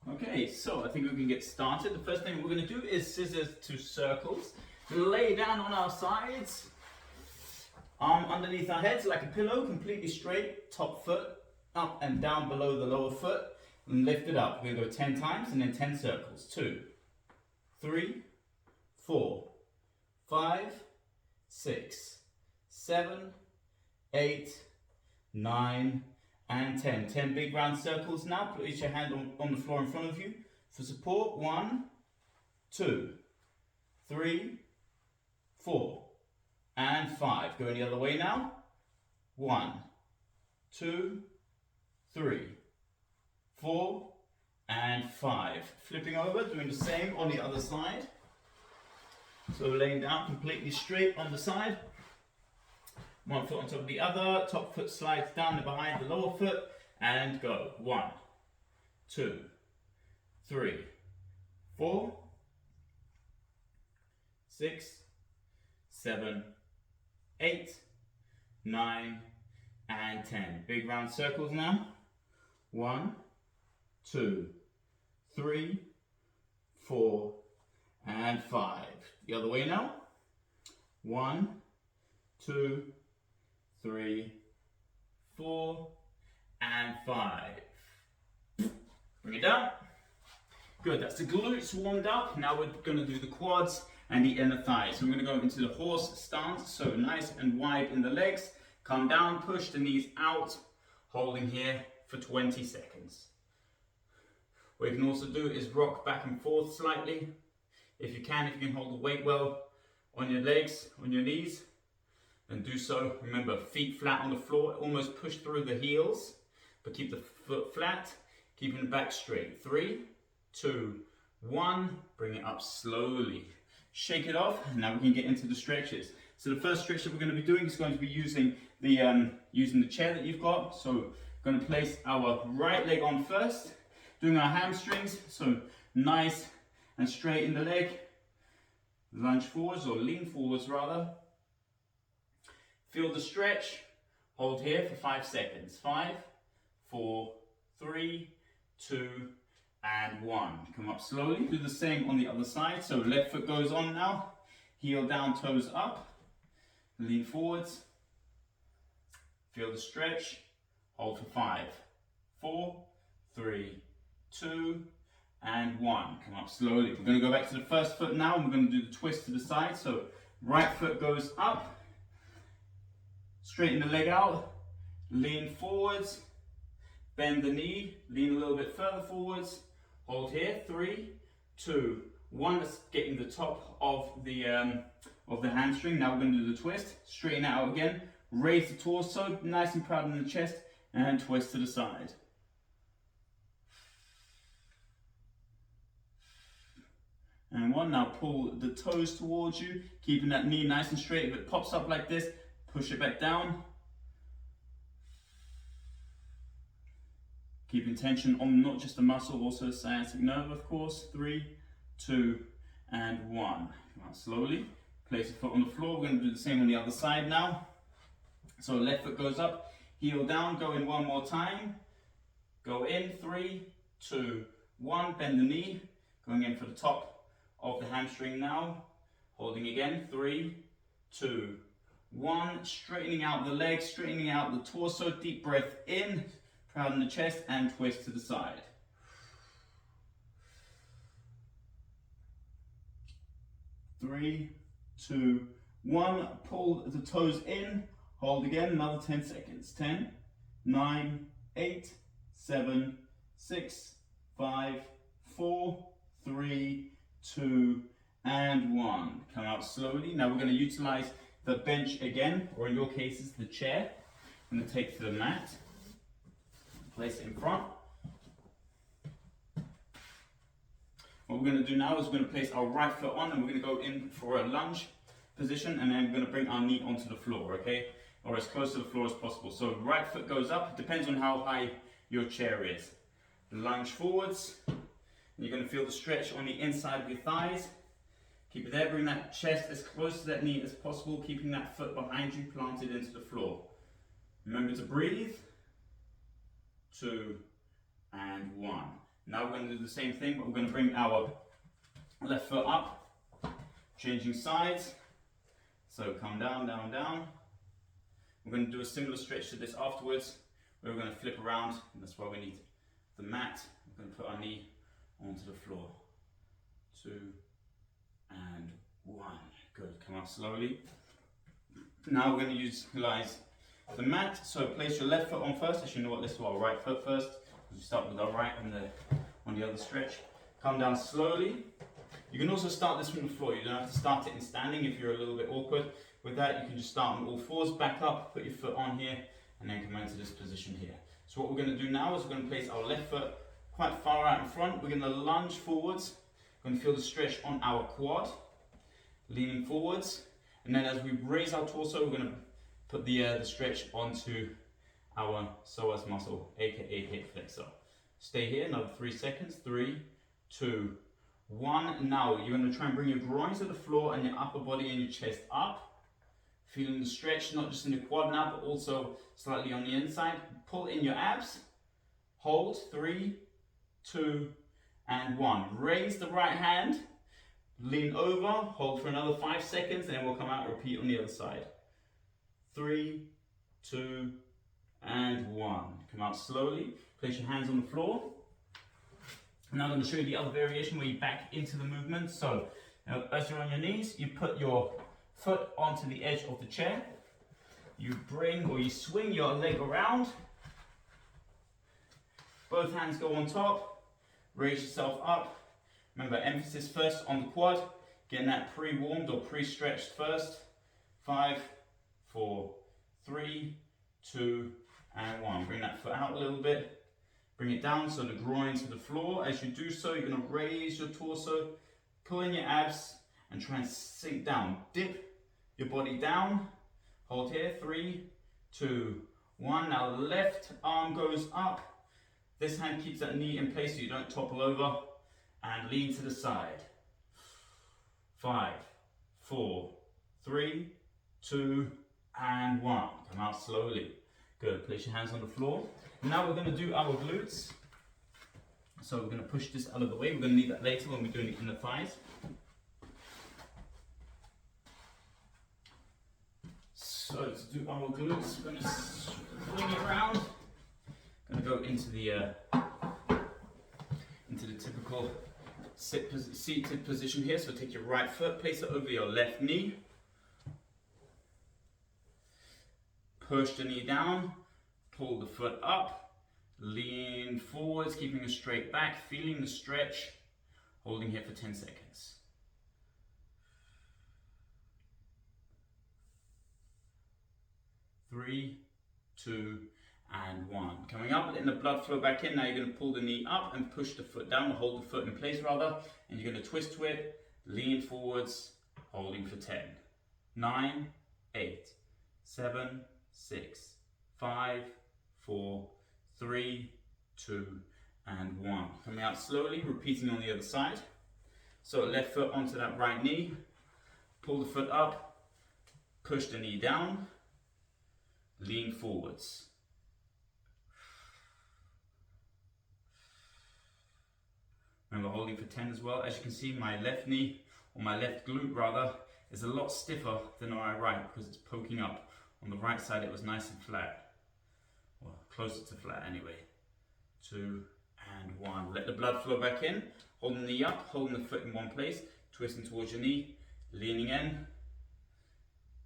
Okay, so I think we can get started. The first thing we're going to do is scissors to circles. Lay down on our sides, arm underneath our heads like a pillow, completely straight, top foot up and down below the lower foot, and lift it up. We're going to go 10 times and then 10 circles. 2, 3, 4, 5, 6, 7, 8, 9, and 10. 10 big round circles now. Place your hand on the floor in front of you for support. 1, 2, 3, 4, and 5. Going the other way now. 1, 2, 3, 4, and 5. Flipping over, doing the same on the other side. So laying down completely straight on the side. One foot on top of the other, top foot slides down behind the lower foot, and go. 1, 2, 3, 4, 6, 7, 8, 9, and 10. Big round circles now. 1, 2, 3, 4, and 5. The other way now. 1, 2, 3, 4, and 5. Bring it down. Good, that's the glutes warmed up. Now we're going to do the quads and the inner thighs. So we're going to go into the horse stance, so nice and wide in the legs. Come down, push the knees out, holding here for 20 seconds. What you can also do is rock back and forth slightly. If you can hold the weight well on your legs, on your knees, and do so. Remember, feet flat on the floor, almost push through the heels, but keep the foot flat, keeping the back straight. 3, 2, 1, bring it up slowly. Shake it off, and now we can get into the stretches. So the first stretch that we're going to be doing is going to be using the chair that you've got. So we're going to place our right leg on first, doing our hamstrings, so nice and straight in the leg. Lunge forwards, or lean forwards rather. Feel the stretch, hold here for 5 seconds. 5, 4, 3, 2, and 1. Come up slowly, do the same on the other side. So left foot goes on now, heel down, toes up, lean forwards, feel the stretch, hold for 5, 4, 3, 2, and 1. Come up slowly. We're going to go back to the first foot now, and we're going to do the twist to the side. So right foot goes up, straighten the leg out, lean forwards, bend the knee, lean a little bit further forwards, hold here, 3, 2, 1. That's getting the top of the hamstring. Now we're going to do the twist, straighten it out again, raise the torso, nice and proud in the chest, and twist to the side. And 1, now pull the toes towards you, keeping that knee nice and straight. If it pops up like this, push it back down. Keeping tension on not just the muscle, also the sciatic nerve, of course. 3, 2, and 1. Come on, slowly. Place your foot on the floor. We're going to do the same on the other side now. So left foot goes up, heel down, go in one more time. Go in, 3, 2, 1. Bend the knee, going in for the top of the hamstring now. Holding again, 3, 2, 1, straightening out the legs, straightening out the torso, deep breath in, proud in the chest, and twist to the side. Three, 2, 1, pull the toes in, hold again, another 10 seconds. 10, 9, 8, 7, 6, 5, 4, 3, 2, and 1. Come out slowly. Now we're going to utilize the bench again, or in your cases, the chair. I'm going to take to the mat, place it in front. What we're going to do now is we're going to place our right foot on, and we're going to go in for a lunge position, and then we're going to bring our knee onto the floor, okay? or as close to the floor as possible. So right foot goes up, it depends on how high your chair is. Lunge forwards, you're going to feel the stretch on the inside of your thighs. Keep it there, bring that chest as close to that knee as possible, keeping that foot behind you planted into the floor. Remember to breathe. 2 and 1. Now we're going to do the same thing, but we're going to bring our left foot up, changing sides. So come down, down, down. We're going to do a similar stretch to this afterwards, where we're going to flip around, and that's why we need the mat. We're going to put our knee onto the floor. 2 and 1. Good. Come up slowly. Now we're going to utilize the mat. So place your left foot on first. As you know what, let's do our right foot first. We start with our right on the other stretch. Come down slowly. You can also start this from the floor. You don't have to start it in standing if you're a little bit awkward. With that, you can just start on all fours, back up, put your foot on here, and then come into this position here. So what we're going to do now is we're going to place our left foot quite far out in front. We're going to lunge forwards. We're going to feel the stretch on our quad, leaning forwards. And then as we raise our torso, we're going to put the stretch onto our psoas muscle, aka hip flexor. Stay here, another 3 seconds. 3, 2, 1. Now you're going to try and bring your groins to the floor and your upper body and your chest up. Feeling the stretch, not just in the quad now, but also slightly on the inside. Pull in your abs. Hold. 3, 2, and 1. Raise the right hand. Lean over. Hold for another 5 seconds, and then we'll come out and repeat on the other side. 3, 2, and 1. Come out slowly. Place your hands on the floor. Now I'm going to show you the other variation where you back into the movement. So as you're on your knees, you put your foot onto the edge of the chair. You bring or you swing your leg around. Both hands go on top. Raise yourself up. Remember, emphasis first on the quad. Getting that pre-warmed or pre-stretched first. 5, 4, 3, 2, and 1. Bring that foot out a little bit. Bring it down so the groin to the floor. As you do so, you're going to raise your torso, pull in your abs, and try and sink down. Dip your body down. Hold here. 3, 2, 1. Now left arm goes up. This hand keeps that knee in place so you don't topple over. And lean to the side. 5, 4, 3, 2, and 1. Come out slowly. Good. Place your hands on the floor. Now we're going to do our glutes. So we're going to push this out of the way. We're going to need that later when we're doing it in the thighs. So to do our glutes, we're going to swing it around. Going to go into the typical seated position here. So take your right foot, place it over your left knee. Push the knee down, pull the foot up, lean forwards, keeping a straight back, feeling the stretch, holding here for 10 seconds. 3, 2, and 1. Coming up, letting the blood flow back in. Now you're going to pull the knee up and push the foot down, or hold the foot in place rather, and you're going to twist to it, lean forwards, holding for 10, 9, 8, 7, 6, 5, 4, 3, 2, and 1. Coming out slowly, repeating on the other side. So left foot onto that right knee, pull the foot up, push the knee down, lean forwards. Remember holding for 10 as well. As you can see, my left knee, or my left glute rather, is a lot stiffer than my right because it's poking up. On the right side it was nice and flat, well, closer to flat anyway. 2 and 1. Let the blood flow back in, holding the knee up, holding the foot in one place, twisting towards your knee, leaning in,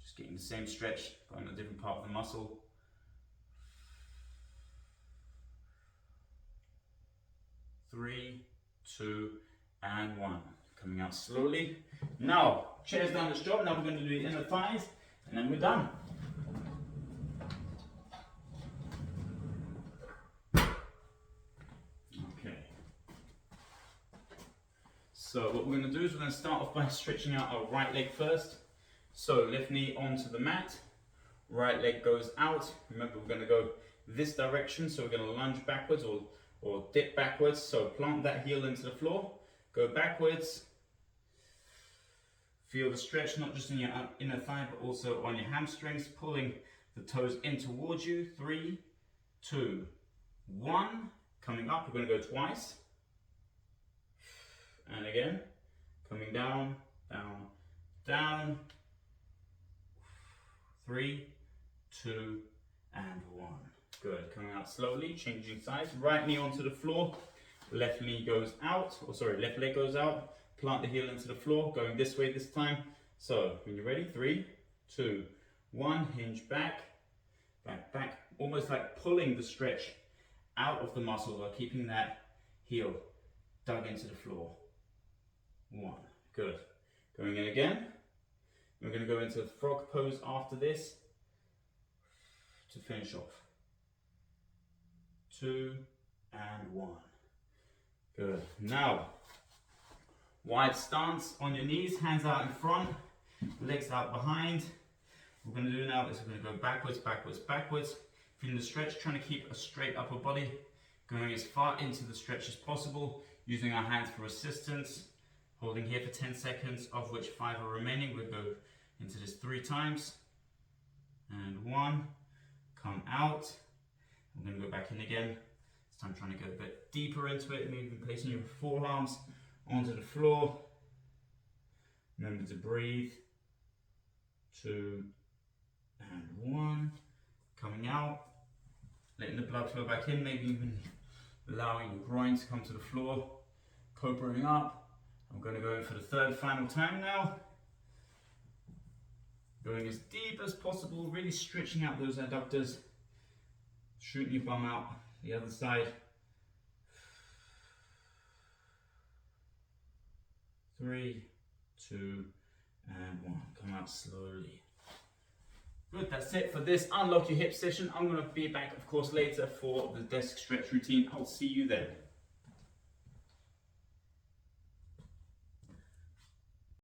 just getting the same stretch but on a different part of the muscle. 3, 2, and 1. Coming out slowly. Now, chair's done its job. Now we're going to do it in the thighs, and then we're done. Okay. So what we're going to do is we're going to start off by stretching out our right leg first. So left knee onto the mat, right leg goes out. Remember, we're going to go this direction, so we're going to lunge backwards or dip backwards. So plant that heel into the floor, go backwards. Feel the stretch not just in your inner thigh but also on your hamstrings, pulling the toes in towards you. 3, 2, 1. Coming up, we're going to go twice. And again, coming down, down, down. 3, 2, and 1. Good. Coming out slowly, changing sides. Right knee onto the floor. Left knee goes out. Or sorry, left leg goes out. Plant the heel into the floor. Going this way this time. So when you're ready, 3, 2, 1. Hinge back, back, back. Almost like pulling the stretch out of the muscle while keeping that heel dug into the floor. 1. Good. Going in again. We're going to go into frog pose after this to finish off. 2 and 1. Good. Now, wide stance on your knees, hands out in front, legs out behind. What we're going to do now is we're going to go backwards, backwards, backwards. Feeling the stretch, trying to keep a straight upper body, going as far into the stretch as possible, using our hands for assistance, holding here for 10 seconds, of which 5 are remaining. We'll go into this 3 times. And 1, come out. I'm going to go back in again. This time trying to go a bit deeper into it, maybe placing your forearms onto the floor. Remember to breathe. 2 and 1. Coming out. Letting the blood flow back in, maybe even allowing your groin to come to the floor. Cobraing up. I'm going to go in for the 3rd final time now. Going as deep as possible, really stretching out those adductors. Shooting your bum out the other side. 3, 2, and 1. Come out slowly. Good, that's it for this Unlock Your Hips session. I'm going to be back, of course, later for the desk stretch routine. I'll see you then.